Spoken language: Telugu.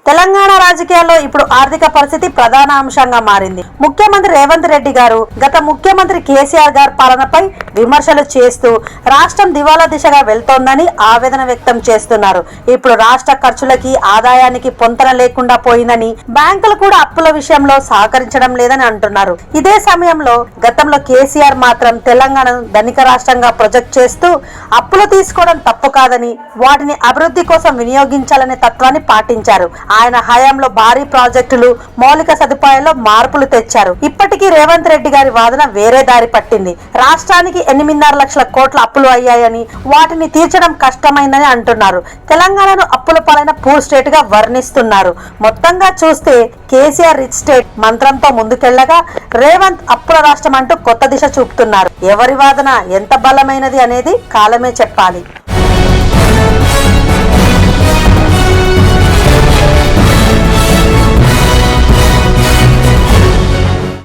తెలంగాణ రాజకీయాల్లో ఇప్పుడు ఆర్థిక పరిస్థితి ప్రధాన అంశంగా మారింది. ముఖ్యమంత్రి రేవంత్ రెడ్డి గారు గత ముఖ్యమంత్రి కేసీఆర్ గారి పాలనపై విమర్శలు చేస్తూ రాష్ట్రం దివాలా దిశగా వెళ్తోందని ఆవేదన వ్యక్తం చేస్తున్నారు. ఇప్పుడు రాష్ట్ర ఖర్చులకి ఆదాయానికి పొంతన లేకుండా పోయిందని, బ్యాంకులు కూడా అప్పుల విషయంలో సహకరించడం లేదని అంటున్నారు. ఇదే సమయంలో గతంలో కేసీఆర్ మాత్రం తెలంగాణను ధనిక రాష్ట్రంగా ప్రొజెక్ట్ చేస్తూ అప్పులు తీసుకోవడం తప్పు కాదని, వాటిని అభివృద్ధి కోసం వినియోగించాలనే తత్వాన్ని పాటించారు. ఆయన హయాంలో భారీ ప్రాజెక్టులు, మౌలిక సదుపాయాల్లో మార్పులు తెచ్చారు. ఇప్పటికీ రేవంత్ రెడ్డి గారి వాదన వేరే దారి పట్టింది. రాష్ట్రానికి 8.5 లక్షల కోట్ల అప్పులు అయ్యాయని, వాటిని తీర్చడం కష్టమైందని అంటున్నారు. తెలంగాణను అప్పుల పాలైన పూర్ స్టేట్ గా వర్ణిస్తున్నారు. మొత్తంగా చూస్తే కేసీఆర్ రిచ్ స్టేట్ మంత్రంతో ముందుకెళ్లగా రేవంత్ అప్పుల రాష్ట్రం అంటూ కొత్త దిశ చూపుతున్నారు. ఎవరి వాదన ఎంత బలమైనది అనేది కాలమే చెప్పాలి.